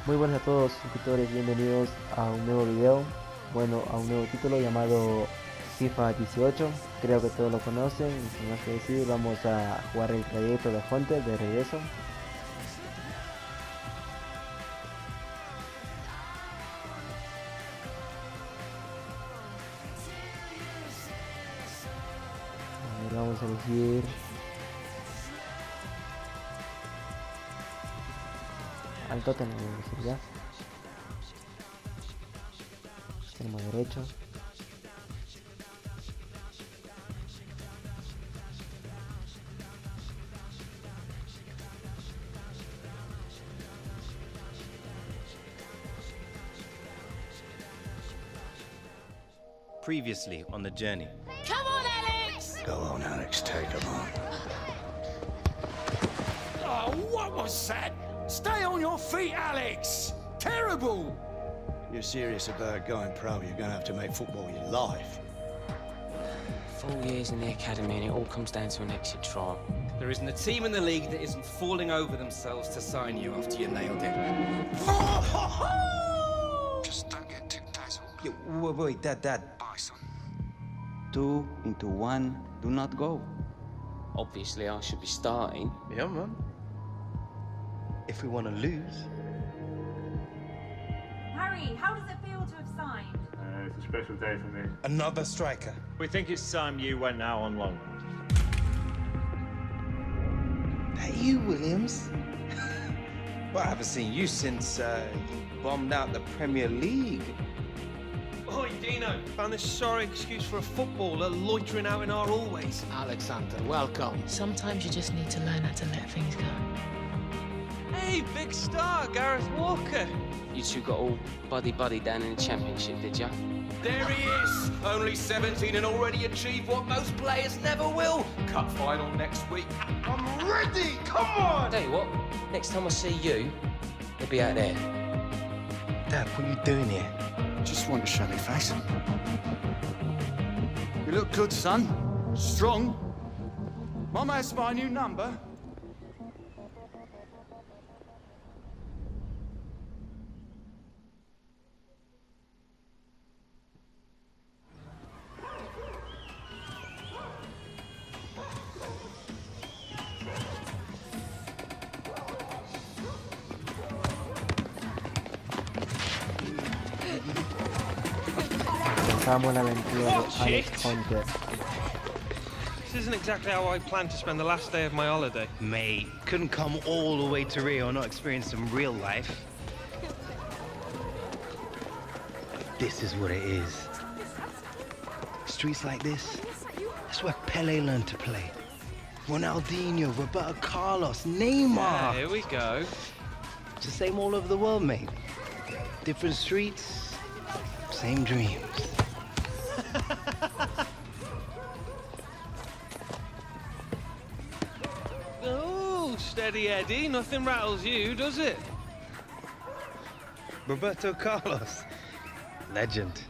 Muy buenas a todos suscriptores, bienvenidos a un nuevo video, bueno, a un nuevo título llamado FIFA 18, creo que todos lo conocen, y sin más que decir vamos a jugar el trayecto de Hunter de regreso. A ver, vamos a elegir al Tottenham, voy a elegir ya. Extremo derecho. Previously on the journey. Come on, Alex! Go on, Alex, take him on. Oh, what was that? Stay on your feet, Alex! Terrible! You're serious about going pro, you're gonna have to make football your life. 4 years in the academy and it all comes down to an exit trial. There isn't a team in the league that isn't falling over themselves to sign you after you nailed it. Just don't get too dazzled. Yeah, wait, Dad. Bye, son. 2 into 1, do not go. Obviously, I should be starting. Yeah, man. If we want to lose. Harry, how does it feel to have signed? It's a special day for me. Another striker. We think it's time you went out on loan. That you, Williams? Well, I haven't seen you since you bombed out the Premier League. Oi, Dino. Found this sorry excuse for a footballer loitering out in our hallways. Alexander, welcome. Sometimes you just need to learn how to let things go. Hey, big star, Gareth Walker. You two got all buddy down in the championship, did ya? There he is! Only 17 and already achieved what most players never will. Cup final next week. I'm ready! Come on! Tell you what, next time I see you, you'll be out there. Dad, what are you doing here? Just want to show me face. You look good, son. Strong. Mama has my new number. Comenzamos la aventura de What Alex shit? Hunter. This isn't exactly how I planned to spend the last day of my holiday. Mate, couldn't come all the way to Rio and not experience some real life. This is what it is. Streets like this, that's where Pele learned to play. Ronaldinho, Roberto Carlos, Neymar. Yeah, here we go. It's the same all over the world, mate. Different streets, same dreams. Oh, steady Eddie. Nothing rattles you, does it? Roberto Carlos, legend.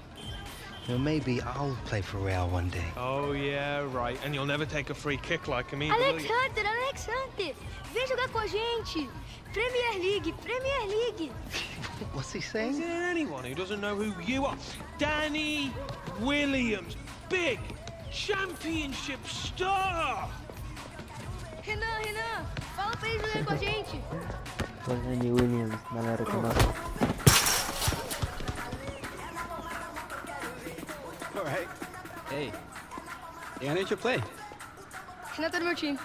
You know, maybe I'll play for Real one day. Oh, yeah, right. And you'll never take a free kick like him either, will you? Alex Hunter, vem jogar com a gente. Premier League, Premier League. What's he Is saying? there anyone who doesn't know who you are? Danny Williams, big championship star. Renan, fala pra ele jogar com a gente. Pues Danny Williams, no la reconozco. All right. Hey, yeah, I need to play. Renan tá no meu time.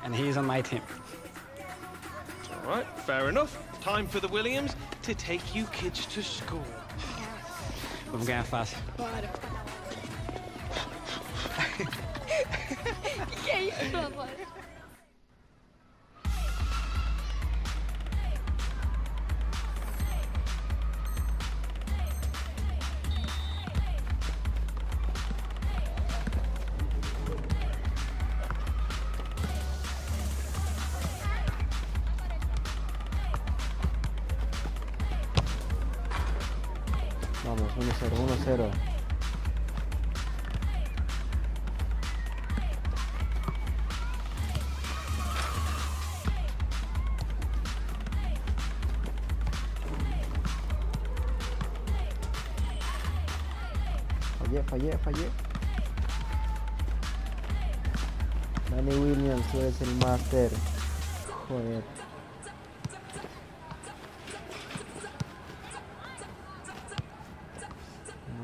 And he's on my team. All right, fair enough. Time for the Williams to take you kids to school. Vamos ganhar fácil. Bora. Que é isso, papai? Vamos, 1-0, 1-0. Fallé. Danny Williams, tú eres el máster. Joder.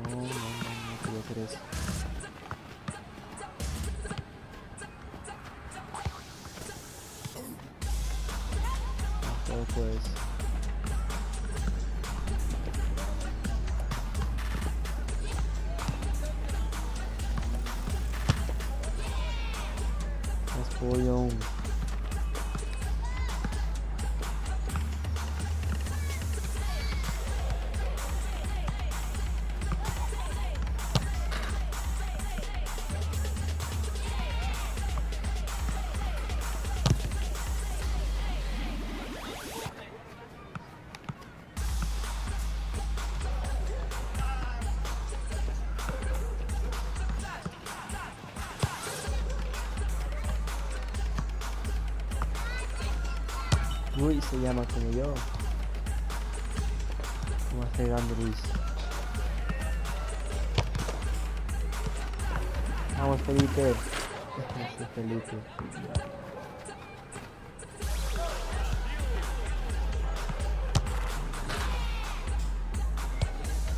No puedo hacer eso. No puedes. Pollo. Uy, se llama como yo. ¿Cómo está llegando Luis? Vamos, Felipe. Ese Felipe.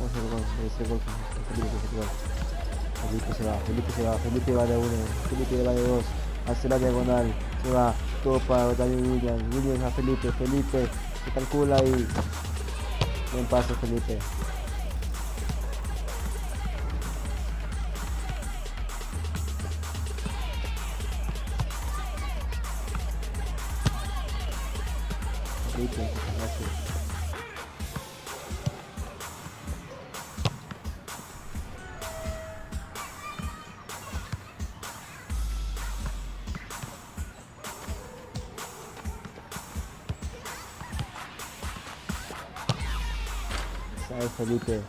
Vamos a hacer gol. Ese gol. Felipe va de uno. Felipe va de dos. Hace la diagonal. Se va. Todo para Daniel Williams a Felipe, se calcula y buen paso Felipe. Gracias. ¿Sabes, Felipe?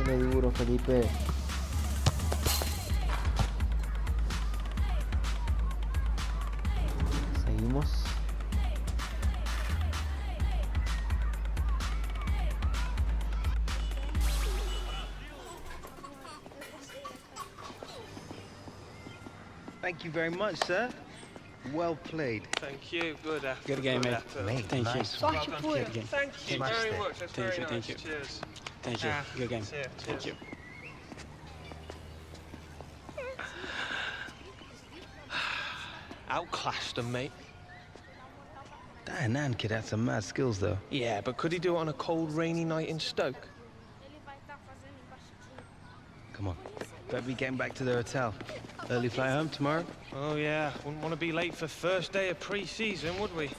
Dale duro, Felipe. Seguimos. Thank you very much, sir. Well played. Thank you. Good effort. Good game, mate. Mate, Thank you. nice. Sorte pura. Thank you Smashed very it. much. That's Thank very you, nice. thank you. Cheers. Thank you. Good game. See ya. Thank Cheers. you. Outclassed him, mate. That Hernan kid had some mad skills, though. Yeah, but could he do it on a cold, rainy night in Stoke? Come on. Better be getting back to the hotel. Early flight home tomorrow? Oh, yeah. Wouldn't want to be late for first day of pre-season, would we?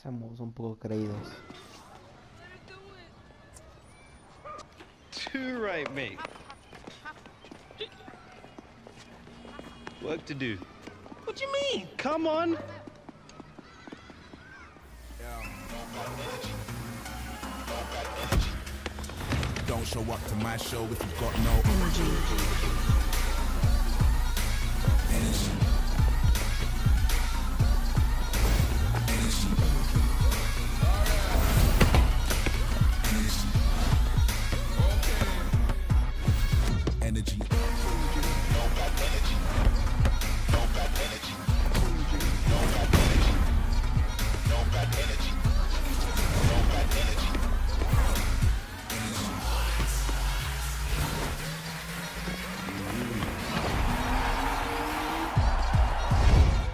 Somos un poco creídos. Too right, mate. Work to do. What do you mean? Come on. Don't show up to my show if you've got no energy. Energy.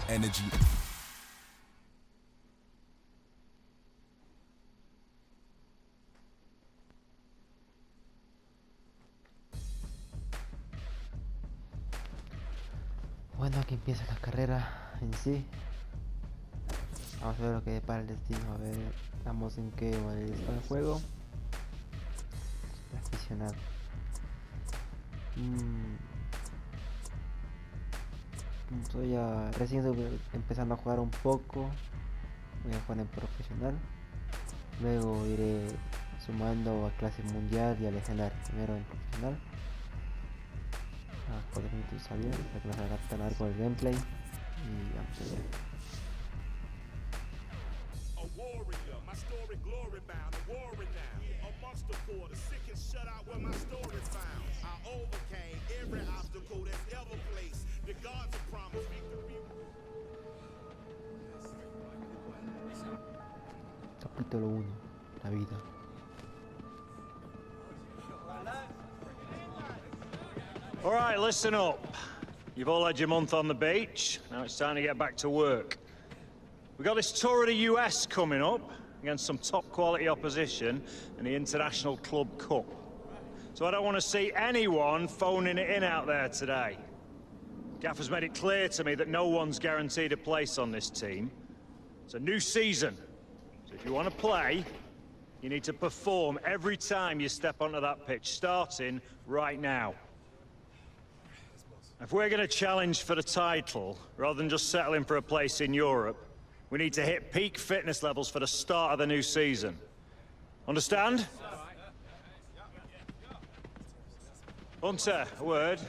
Energy. Bueno, aquí empieza la carrera en sí. Vamos a ver lo que depara el destino. A ver, estamos en qué modalidad está el juego. Aficionado. Estoy recién empezando a jugar un poco. Voy a jugar en profesional. Luego iré sumando a clase mundial y a legendario. Primero en profesional. A 4 minutos está bien, para que nos haga tan largo el gameplay. Y vamos allá. Capítulo 1. La vida. All right, listen up. You've all had your month on the beach. Now it's time to get back to work. We've got this tour of the US coming up against some top quality opposition in the International Club Cup. So I don't want to see anyone phoning it in out there today. Gaffer's made it clear to me that no one's guaranteed a place on this team. It's a new season. So if you want to play, you need to perform every time you step onto that pitch, starting right now. If we're going to challenge for the title, rather than just settling for a place in Europe, we need to hit peak fitness levels for the start of the new season. Understand? Hunter, a word.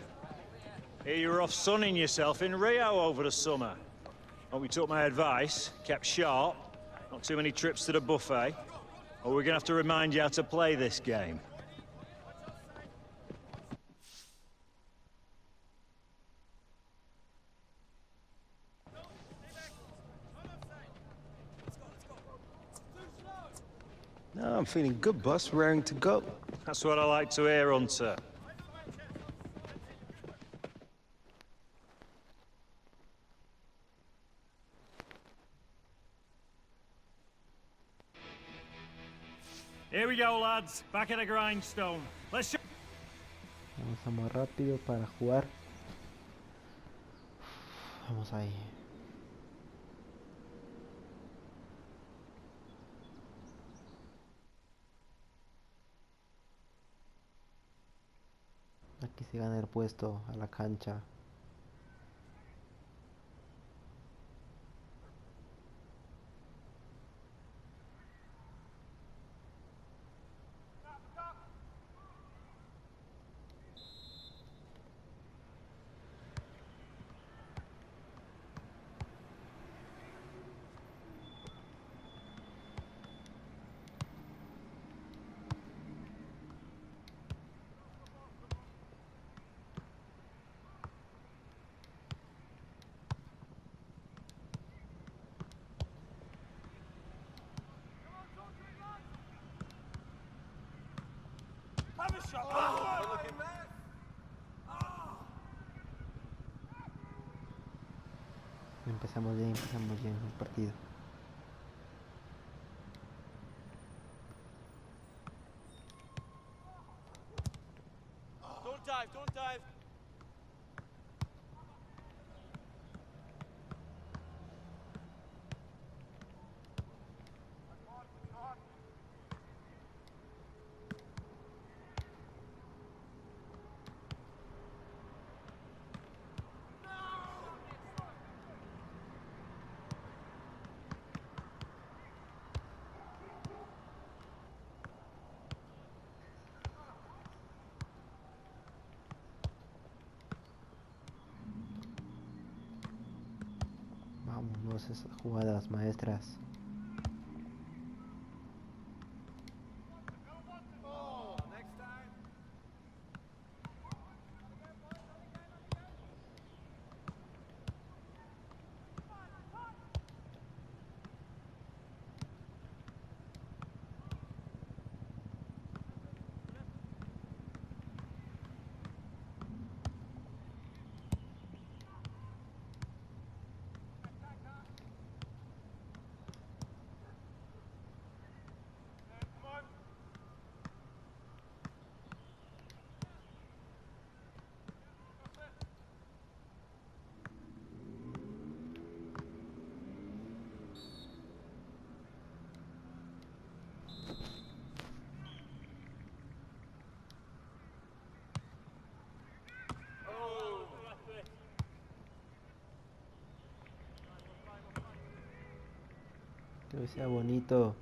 Here you were off sunning yourself in Rio over the summer. Hope you took my advice, kept sharp, not too many trips to the buffet, or we're going to have to remind you how to play this game. No, I'm feeling good, boss. Raring to go. That's what I like to hear, Hunter. Here we go, lads. Back at the grindstone. Let's. Vamos rápido para jugar. Vamos ahí. Aquí se gana el puesto a la cancha. Empezamos bien el partido. Don't dive, don't dive. Vámonos, esas jugadas maestras. Que sea bonito.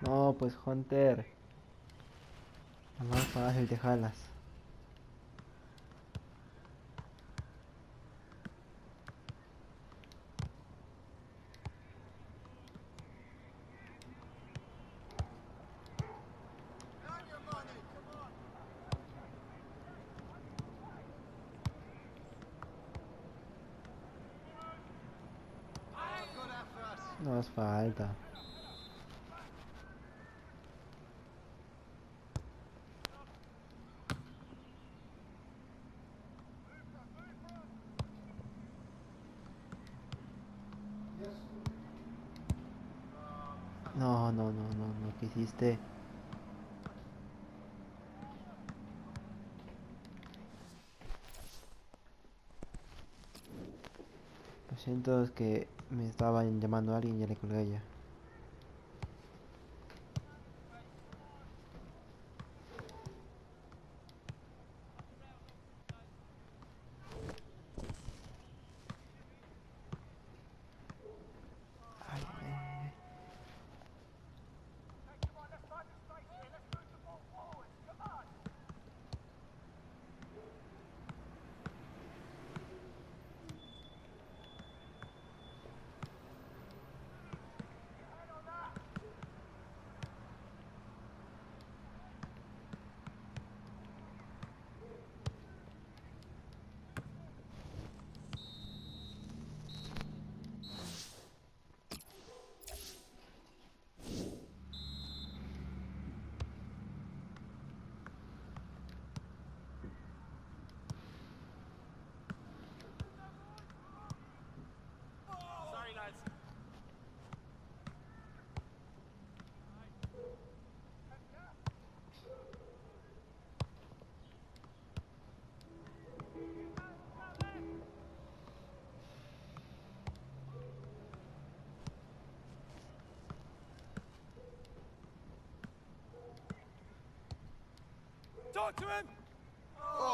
No, pues Hunter. La más fácil te jalas. No es falta. No, no, no, no, no, ¿qué hiciste? Lo siento, es que me estaban llamando a alguien y ya le colgué ya. Ay, ay, ay.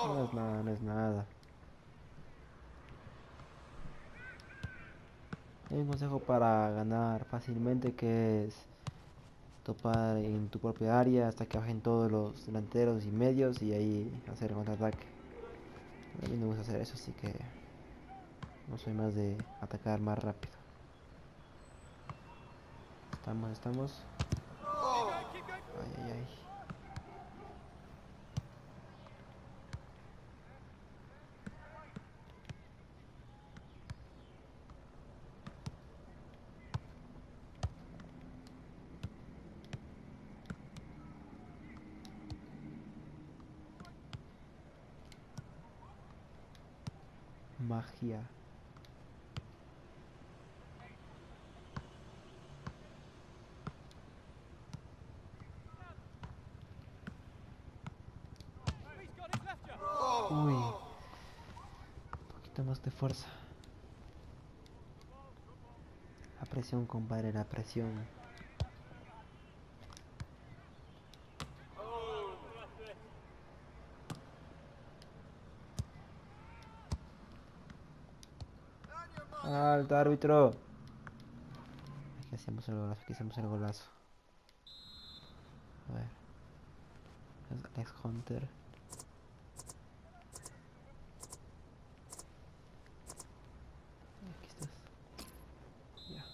No es nada, no es nada. Hay un consejo para ganar fácilmente que es topar en tu propia área hasta que bajen todos los delanteros y medios y ahí hacer el contraataque. A mí no me gusta hacer eso, así que no soy más de atacar más rápido. Estamos. Ay, ay, ay. Magia. Uy. Un poquito más de fuerza. La presión, compadre, la presión. Alto árbitro. Aquí hacemos el golazo, aquí hacemos el golazo. A ver. Es Alex Hunter. Aquí estás. Ya.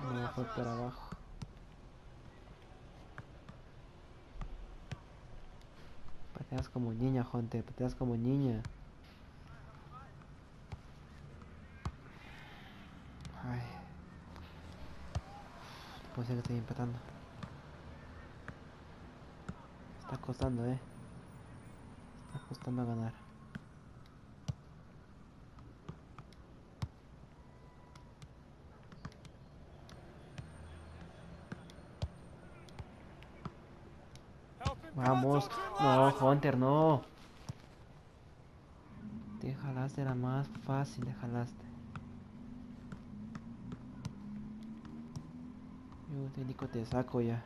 No, fue para abajo. Pateas como niña, Hunter. Pateas como niña. Ay. Puede ser que estoy empatando. Está costando, Está costando ganar. Vamos. No, Hunter, no. Te jalaste la más fácil, te jalaste. Yo técnico te saco ya.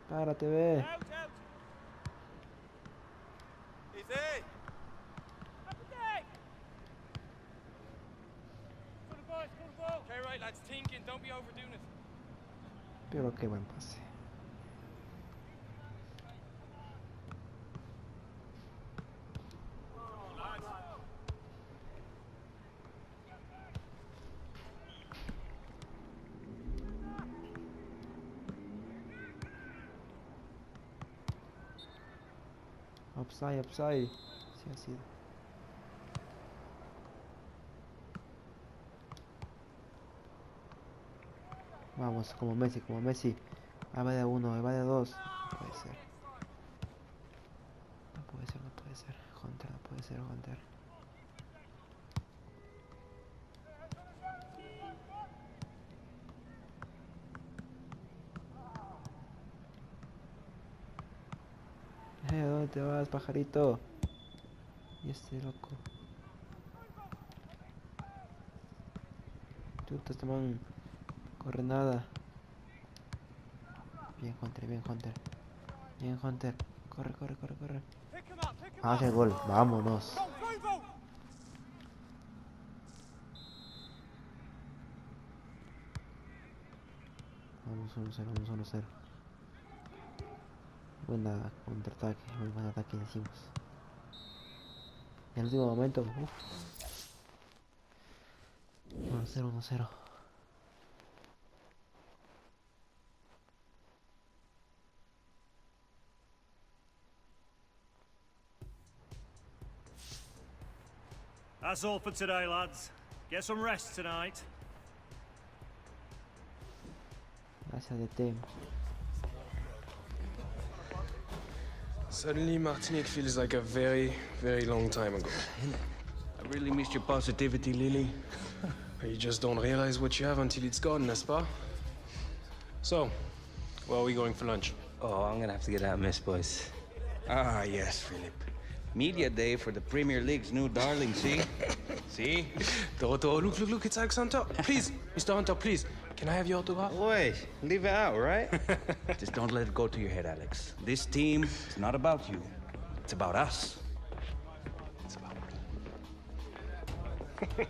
Párate, ve. Pero qué buen pase. Upside, upside. Sí ha sido. Vamos, como Messi, como Messi. Ahí va de uno, ahí va de dos. No puede ser. No puede ser, no puede ser. Hunter, no puede ser, Hunter. ¿Dónde te vas, pajarito? Y este loco. Chuta, este man. Corre nada. Bien, Hunter, bien, Hunter. Bien, Hunter. Corre, corre, corre, corre. Hace el gol, vámonos. Vamos 1-0, vamos 1-0. Buena contraataque, muy buen ataque decimos. En el último momento, 1-0, 1-0. That's all for today, lads. Get some rest tonight. Gracias, DT. Suddenly, Martinique feels like a very, very long time ago. I really missed your positivity, Lily. You just don't realize what you have until it's gone, n'est-ce pas? So, where are we going for lunch? Oh, I'm gonna have to get out of Miss Boys. Ah, yes, Philip. Media day for the Premier League's new darling, see? See? Toto, look, it's Alex Hunter. Please, Mr. Hunter, please. Can I have your autograph? Wait, leave it out, right? Just don't let it go to your head, Alex. This team is not about you. It's about us. It's about me.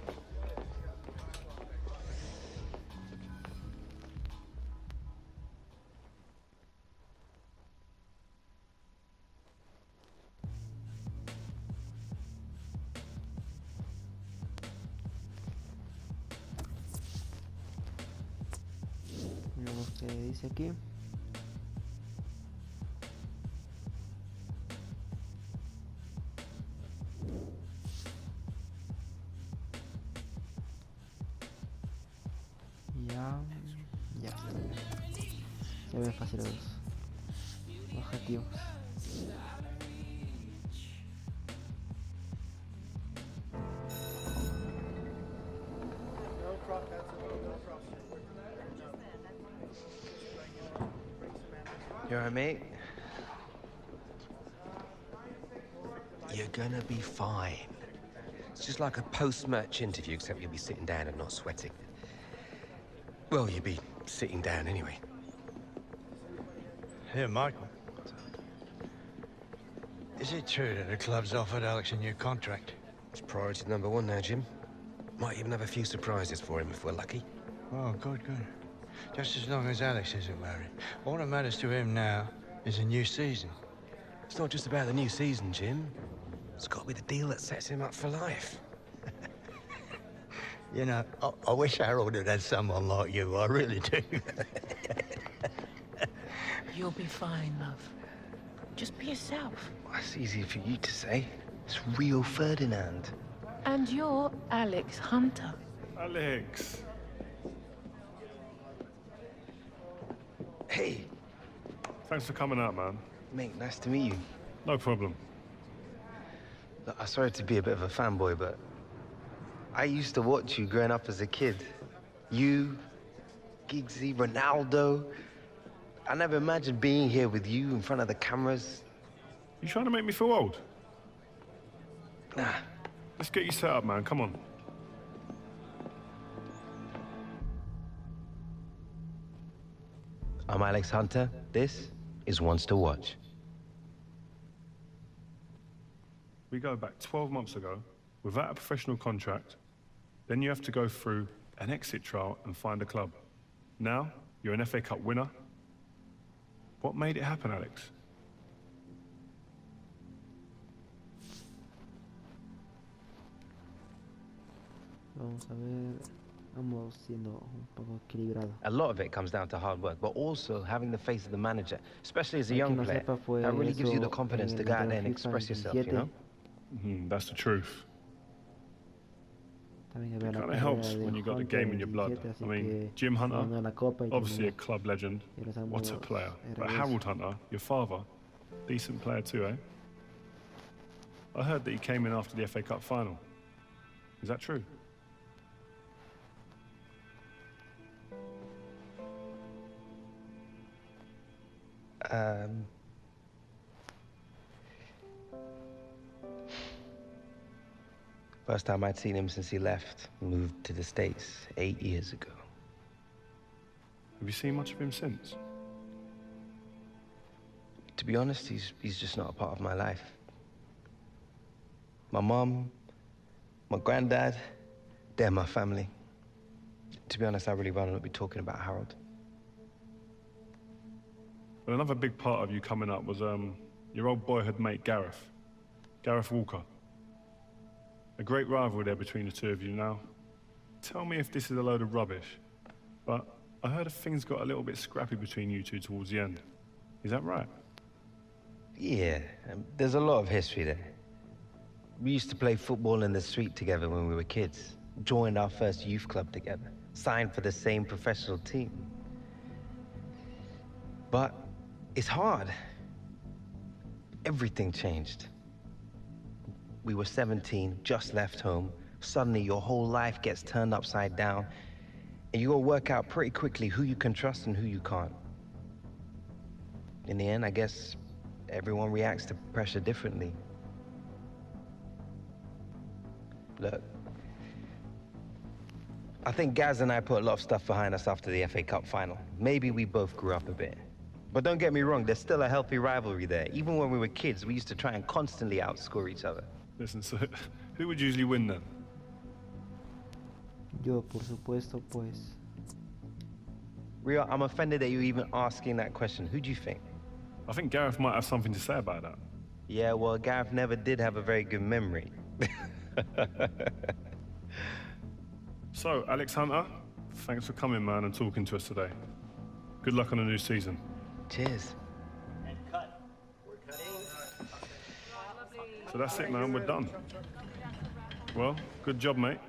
Miramos qué dice aquí. Ya está. Se ven fácil los objetivos. You alright, mate? You're gonna be fine. It's just like a post-match interview, except you'll be sitting down and not sweating. Well, you'll be sitting down anyway. Here, Michael. Is it true that the club's offered Alex a new contract? It's priority number one now, Jim. Might even have a few surprises for him if we're lucky. Oh, good, good. Just as long as Alex isn't worried. All that matters to him now is a new season. It's not just about the new season, Jim. It's got to be the deal that sets him up for life. You know, I wish Harold had someone like you. I really do. You'll be fine, love. Just be yourself. That's easy for you to say. It's real Ferdinand. And you're Alex Hunter. Alex. Hey, Thanks for coming out, man. Mate, nice to meet you. No problem. Look, I'm sorry to be a bit of a fanboy, but I used to watch you growing up as a kid. You, Giggsy, Ronaldo. I never imagined being here with you in front of the cameras. You trying to make me feel old? Nah. Let's get you set up, man. Come on. I'm Alex Hunter. This is Ones to Watch. We go back 12 months ago, without a professional contract. Then you have to go through an exit trial and find a club. Now, you're an FA Cup winner. What made it happen, Alex? Vamos a ver. Vamos siendo un poco equilibrado. A lot of it comes down to hard work, but also having the face of the manager, especially as a young player. That really gives you the confidence to go out there and express yourself, you know? That's the truth. It kind of helps when you got the game in your blood. I mean, Jim Hunter, obviously a club legend. What a player. But Harold Hunter, your father, decent player too, eh? I heard that he came in after the FA Cup final. Is that true? First time I'd seen him since he left, moved to the States 8 years ago. Have you seen much of him since? To be honest, he's just not a part of my life. My mom, my granddad, they're my family. To be honest, I really rather not be talking about Harold. Well, another big part of you coming up was your old boyhood mate, Gareth Walker. A great rivalry there between the two of you now. Tell me if this is a load of rubbish, but I heard things got a little bit scrappy between you two towards the end. Is that right? Yeah, there's a lot of history there. We used to play football in the street together when we were kids, joined our first youth club together, signed for the same professional team. But it's hard. Everything changed. We were 17, just left home. Suddenly your whole life gets turned upside down, and you gotta work out pretty quickly who you can trust and who you can't. In the end, I guess everyone reacts to pressure differently. Look, I think Gaz and I put a lot of stuff behind us after the FA Cup final. Maybe we both grew up a bit. But don't get me wrong, there's still a healthy rivalry there. Even when we were kids, we used to try and constantly outscore each other. Listen, so who would usually win then? Yo, por supuesto, pues. Rio, I'm offended that you're even asking that question. Who do you think? I think Gareth might have something to say about that. Yeah, well, Gareth never did have a very good memory. So, Alex Hunter, thanks for coming, man, and talking to us today. Good luck on the new season. Cheers. So that's it, man. We're done. Well, good job, mate.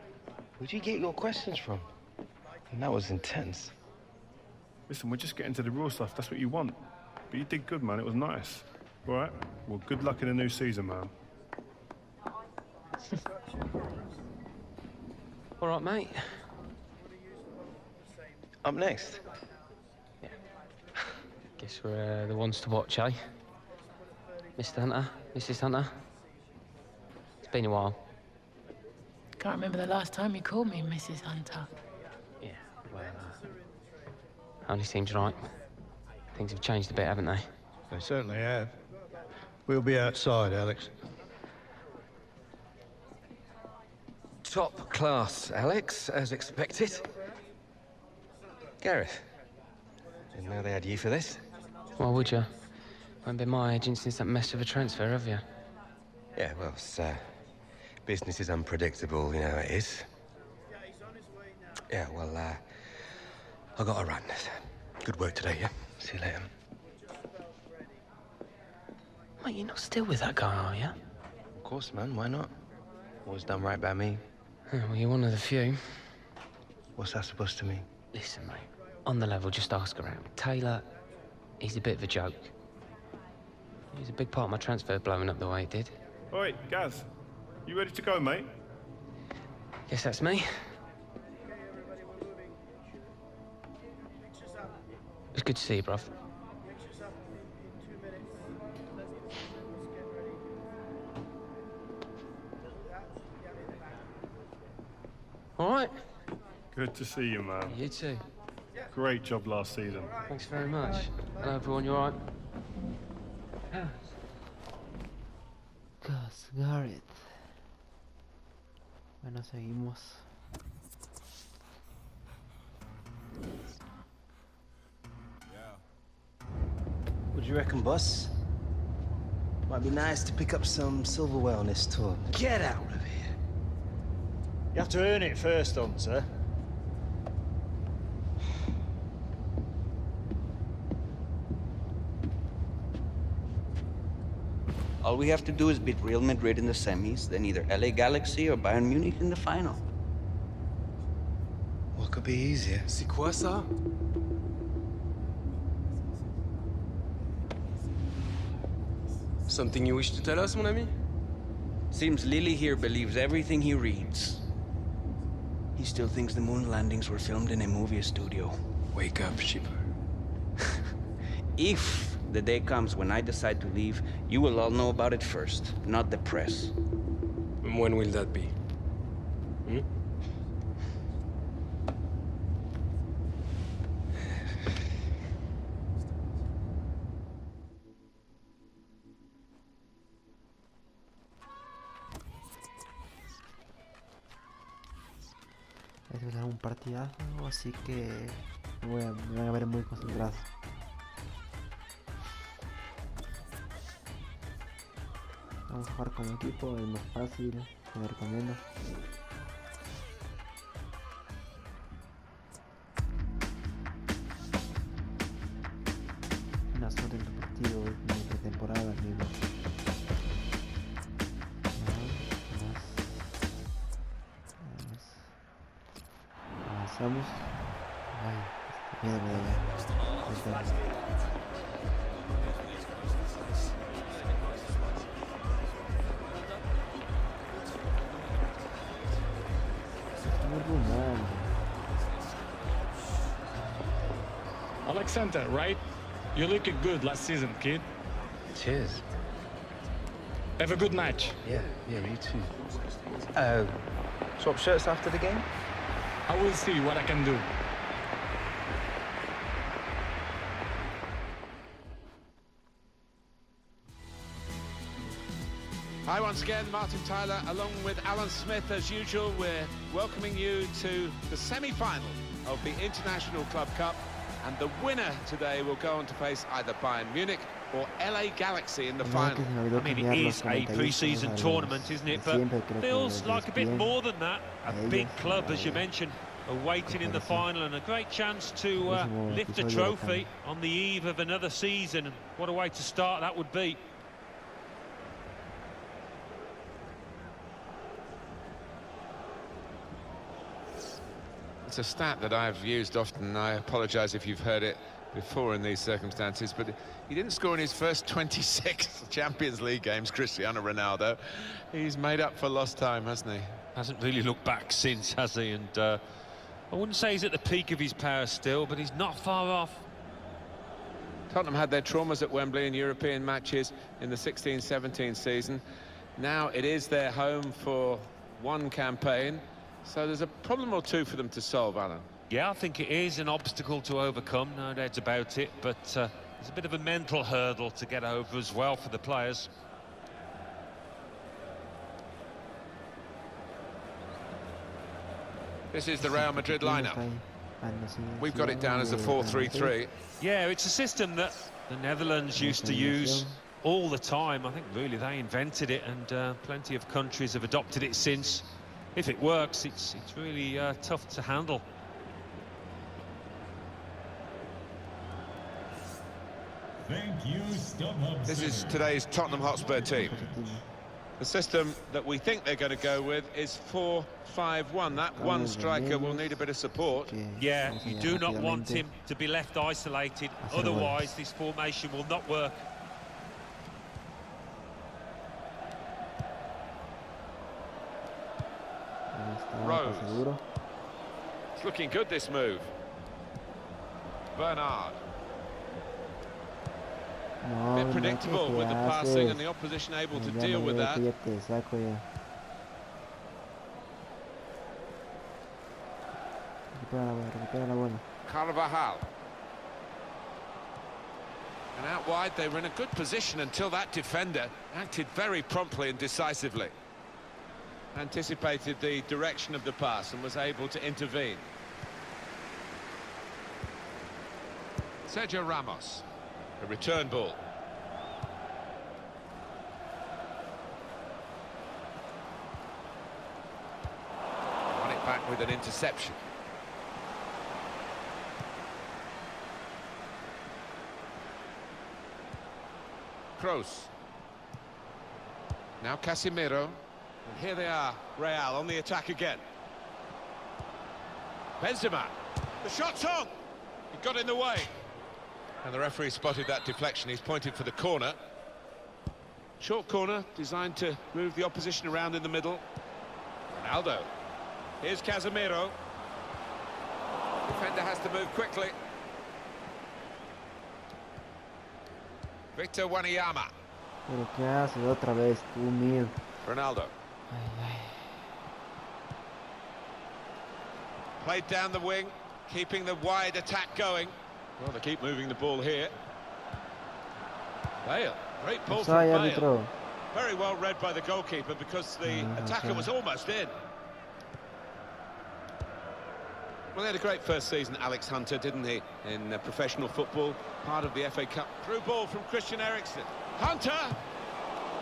Where'd you get your questions from? And that was intense. Listen, we're just getting to the real stuff. That's what you want. But you did good, man. It was nice. All right? Well, good luck in the new season, man. All right, mate. Up next. Yeah. Guess we're the ones to watch, eh? Mr. Hunter, Mrs. Hunter. It's been a while. Can't remember the last time you called me Mrs. Hunter. Yeah, well, only seems right. Things have changed a bit, haven't they? They certainly have. We'll be outside, Alex. Top class, Alex, as expected. Gareth, didn't know they had you for this. Why would you? Won't been my agent since that mess of a transfer, have you? Yeah, well, business is unpredictable, you know it is. Yeah, well, I got to run. Good work today, yeah? See you later. Mate, you're not still with that guy, are you? Of course, man, why not? Always done right by me. Well, you're one of the few. What's that supposed to mean? Listen, mate, on the level, just ask around. Taylor, He's a bit of a joke. He's a big part of my transfer blowing up the way it did. Oi, Gaz, you ready to go, mate? Guess that's me. It's good to see you, bruv. All right. Good to see you, man. You too. Great job last season. Thanks very much. Hello, everyone. You all right? Gus Garrett. Bueno, seguimos. What do you reckon, boss? Might be nice to pick up some silverware on this tour. Get out of here. You have to earn it first, Hunter. All we have to do is beat Real Madrid in the semis, then either LA Galaxy or Bayern Munich in the final. What could be easier? C'est quoi ça? Something you wish to tell us, mon ami? Seems Lily here believes everything he reads. He still thinks the moon landings were filmed in a movie studio. Wake up, shipper. If the day comes when I decide to leave, you will all know about it first, not the press. And when will that be? Hmm? Es que será un partidazo, así que me van a ver muy concentrado. Vamos a jugar como equipo, es más fácil, te lo recomiendo. Una suerte en tu partido de pretemporada, amigo. Avanzamos. Ay, miedo me da ya. Alexander, right? You looking good last season, kid. Cheers. Have a good match. Yeah, you too. Swap shirts after the game? I will see what I can do. Hi once again, Martin Tyler, along with Alan Smith as usual. We're welcoming you to the semi-final of the International Club Cup, and the winner today will go on to face either Bayern Munich or LA Galaxy in the final. I mean, it is a pre-season tournament, isn't it? But feels like a bit more than that. A big club, as you mentioned, awaiting in the final, and a great chance to lift a trophy on the eve of another season. And what a way to start that would be. It's a stat that I've used often. I apologise if you've heard it before in these circumstances, but he didn't score in his first 26 Champions League games, Cristiano Ronaldo. He's made up for lost time, hasn't he? Hasn't really looked back since, has he? And I wouldn't say he's at the peak of his power still, but he's not far off. Tottenham had their traumas at Wembley in European matches in the 16-17 season. Now it is their home for one campaign, so there's a problem or two for them to solve, Alan. Yeah, I think it is an obstacle to overcome, no doubt about it, but there's a bit of a mental hurdle to get over as well for the players. This is the Real Madrid lineup. We've got it down as a 4-3-3. Yeah, it's a system that the Netherlands used to use all the time. I think really they invented it, and plenty of countries have adopted it since. If it works, it's really tough to handle. This is today's Tottenham Hotspur team. The system that we think they're going to go with is 4-5-1. That one striker will need a bit of support. Yeah, you do not want him to be left isolated. Otherwise, this formation will not work. Rose. It's looking good, this move. Bernard. A bit predictable with the passing and the opposition able to deal with that. Carvajal. And out wide, they were in a good position until that defender acted very promptly and decisively. Anticipated the direction of the pass and was able to intervene. Sergio Ramos. A return ball. Won it back with an interception. Kroos. Now Casemiro. And here they are, Real on the attack again. Benzema. The shot's on. He got in the way. And the referee spotted that deflection. He's pointed for the corner. Short corner, designed to move the opposition around in the middle. Ronaldo. Here's Casemiro. Defender has to move quickly. Victor Wanyama. Pero qué hace otra vez, tú mío. Ronaldo. Played down the wing, keeping the wide attack going. Well, they keep moving the ball here. Bale, great ball from Bale. Very well read by the goalkeeper because the attacker was almost in. Well, he had a great first season, Alex Hunter, didn't he, in professional football, part of the FA Cup. Through ball from Christian Eriksen. Hunter!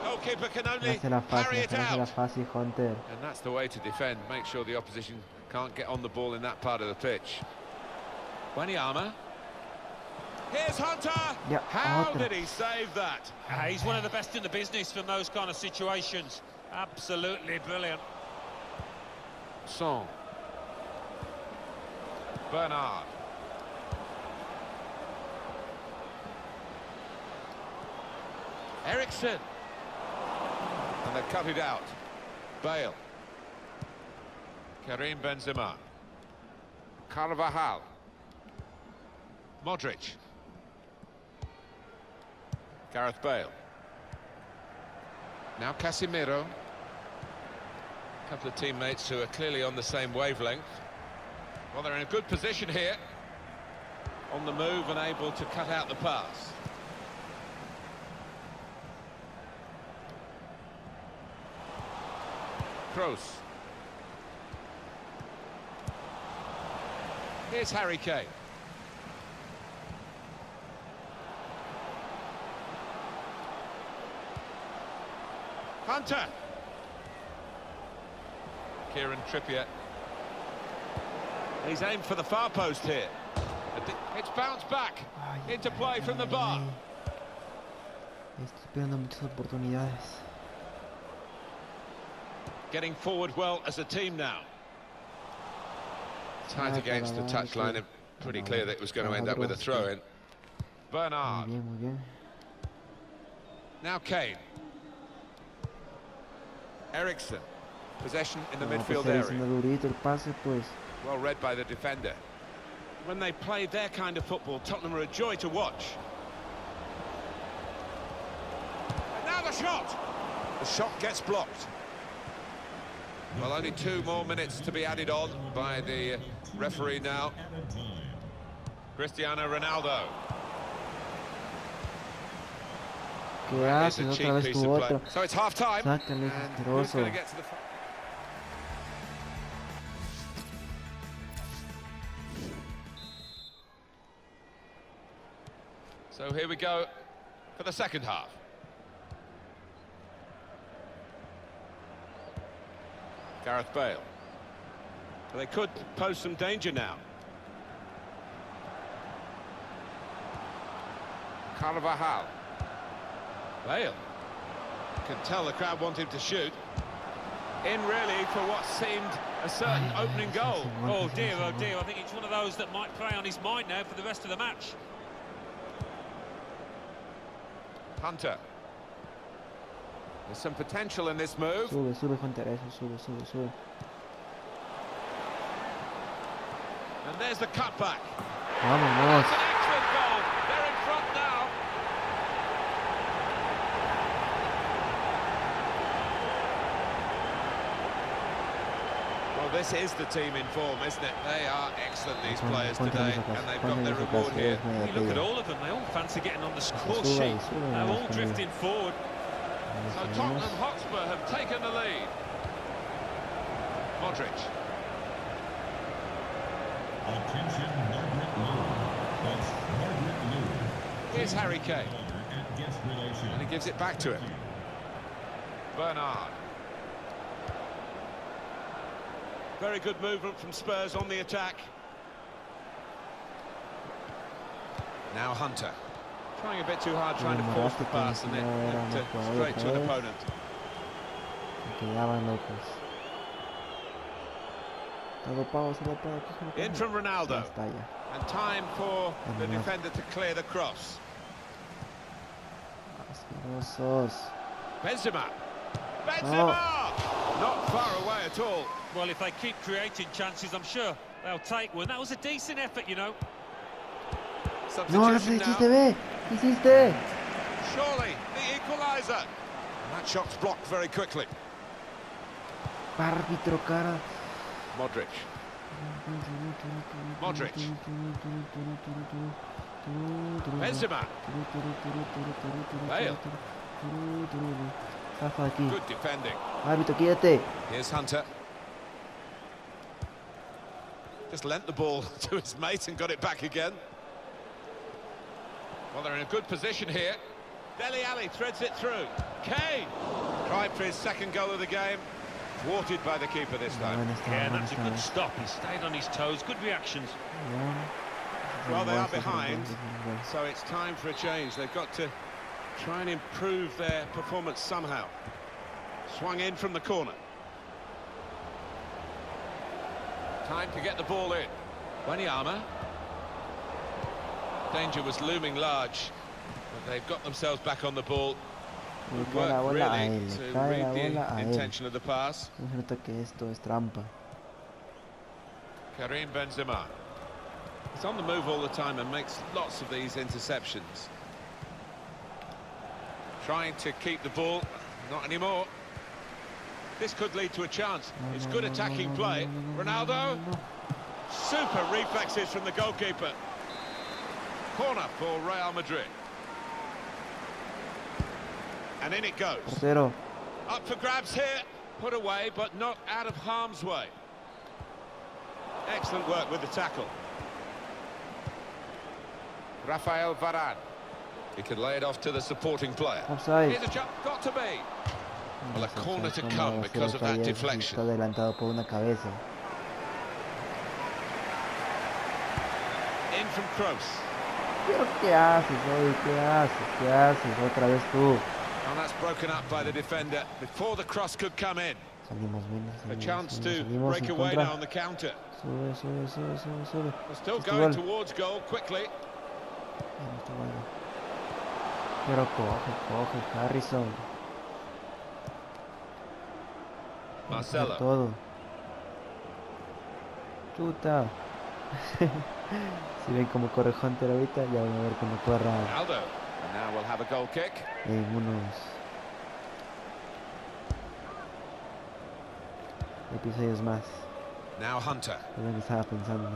Goalkeeper can only parry it out. And that's the way to defend, make sure the opposition can't get on the ball in that part of the pitch. Wanyama. Here's Hunter! Yeah, how did he save that? He's one of the best in the business from those kind of situations. Absolutely brilliant. Song. Bernard. Eriksen. And they cut it out. Bale. Karim Benzema. Carvajal. Modric. Gareth Bale. Now Casemiro. A couple of teammates who are clearly on the same wavelength. Well, they're in a good position here. On the move and able to cut out the pass. Kroos. Here's Harry Kane. Hunter. Kieran Trippier. He's aimed for the far post here. It's bounced back into play from the bar. Estoy perdiendo muchas oportunidades. Getting forward well as a team now. Tight against the touchline, and pretty clear that it was going to end up with a throw-in. Bernard. Muy bien. Now Kane. Eriksen. Possession in the midfield area. Well read by the defender. When they play their kind of football, Tottenham are a joy to watch. And now the shot! The shot gets blocked. Well, only 2 more minutes to be added on by the referee now. Cristiano Ronaldo. ¿Qué haces? Otra vez tu otro. So it's half time. Sácale, asqueroso. So here we go for the second half. Gareth Bale. They could pose some danger now. Carvajal. Bale. can tell the crowd want him to shoot. In really for what seemed a certain opening goal. Oh dear, I think it's one of those that might play on his mind now for the rest of the match. Hunter. There's some potential in this move. Sube, Hunter, eso, sube. And there's the cutback. Vámonos. That's an excellent goal. They're in front now. Well, this is the team in form, isn't it? They are excellent, these players today, and they've got their reward here. You look at all of them, they all fancy getting on the score sheet. They're all drifting forward. So Tottenham Hotspur have taken the lead. Modric. Here's Harry Kane. And he gives it back to him. Bernard. Very good movement from Spurs on the attack. Now Hunter. Trying a bit too hard, trying to force the pass and then straight to an opponent. In from Ronaldo. And time for the defender to clear the cross. Benzema. Not far away at all. Well, if they keep creating chances, I'm sure they'll take one. That was a decent effort, you know. Substitution now. Surely the equaliser. And that shot's blocked very quickly. Árbitro, cara. Modric. Benzema. Bale. Good defending. Árbitro, quédate. Here's Hunter. Just lent the ball to his mate and got it back again. Well, they're in a good position here. Dele Alli threads it through. Kane tried for his second goal of the game. Thwarted by the keeper this time. Yeah, that's a good stop. He stayed on his toes. Good reactions. Well, they are behind, so it's time for a change. They've got to try and improve their performance somehow. Swung in from the corner. Time to get the ball in. Wanyama. Danger was looming large, but they've got themselves back on the ball. Work really to read the intention of the pass. Karim Benzema. He's on the move all the time and makes lots of these interceptions. Trying to keep the ball, not anymore. This could lead to a chance. It's good attacking play. Ronaldo. Super reflexes from the goalkeeper. Corner for Real Madrid. And in it goes. Portero. Up for grabs here. Put away, but not out of harm's way. Excellent work with the tackle. Rafael Varane. He can lay it off to the supporting player. Offside. Here's a jump. Got to be. Well, a corner to come because of that deflection. Está adelantado por una cabeza. In from Kroos. Pero ¿qué haces hoy? ¿Qué haces? ¿Qué haces? Otra vez tú. And that's broken up by the defender before the cross could come in. A chance to break away now on the counter. Sube. They're still going towards goal quickly. Pero coge, Harrison. Marcelo. Todo. Chuta. Si ven cómo corre Hunter ahorita, ya van a ver cómo corra. Ronaldo. And now we'll have a goal kick. En unos episodios más. Now Hunter. Es lo que estaba pensando,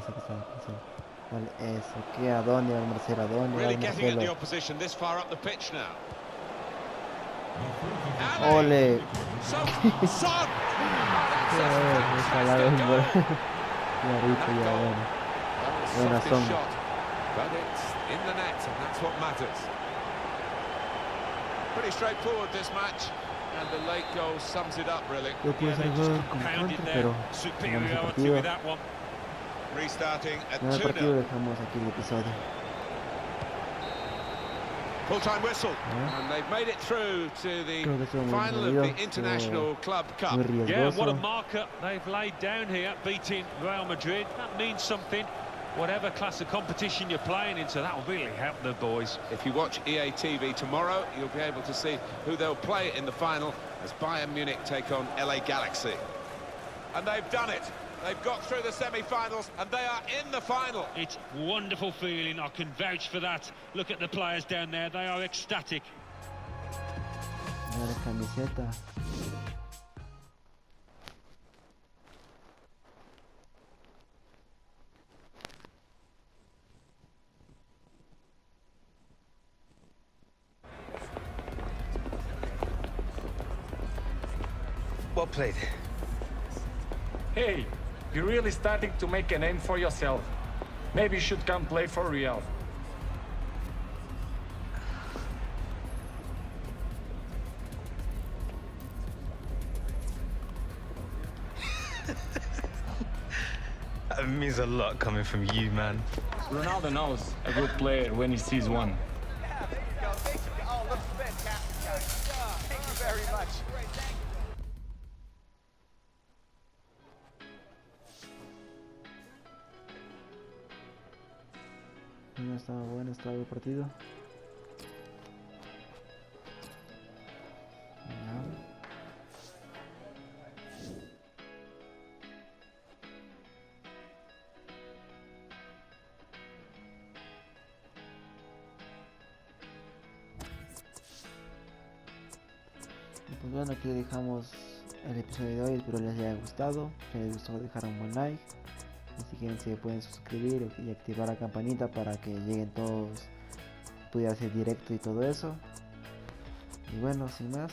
Vale, eso. ¿Qué? ¿A dónde va a Marcelo? ¿A dónde va Really getting at the Marcelo? opposition this far up the pitch now. Ole. Son. Clarito, ya bueno. Buena Softest Son. shot, but it's in the net, and that's what matters. Pretty straightforward this match, and the late goal sums it up really. Yo puedo hacer gol como contra, pero ganamos el partido. Restarting at En el partido 2-0. dejamos aquí el episodio. Full-time whistle, and they've made it through to the final of the International Club Cup. Yeah, what a marker they've laid down here, beating Real Madrid. That means something. Whatever class of competition you're playing into, that will really help the boys. If you watch EA TV tomorrow, you'll be able to see who they'll play in the final as Bayern Munich take on LA Galaxy. And they've done it. They've got through the semi-finals, and they are in the final. It's wonderful feeling, I can vouch for that. Look at the players down there, they are ecstatic. La camiseta. Well played. Hey, you're really starting to make a name for yourself. Maybe you should come play for Real. That means a lot coming from you, man. Ronaldo knows a good player when he sees one. Thank you very much. No estaba bueno, estaba el partido. Pues bueno, aquí dejamos el episodio de hoy, espero les haya gustado. Si les gustó, dejar un buen like. Y si quieren, se pueden suscribir y activar la campanita para que lleguen todos, pudiera hacer directo y todo eso. Y bueno, sin más,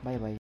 bye bye.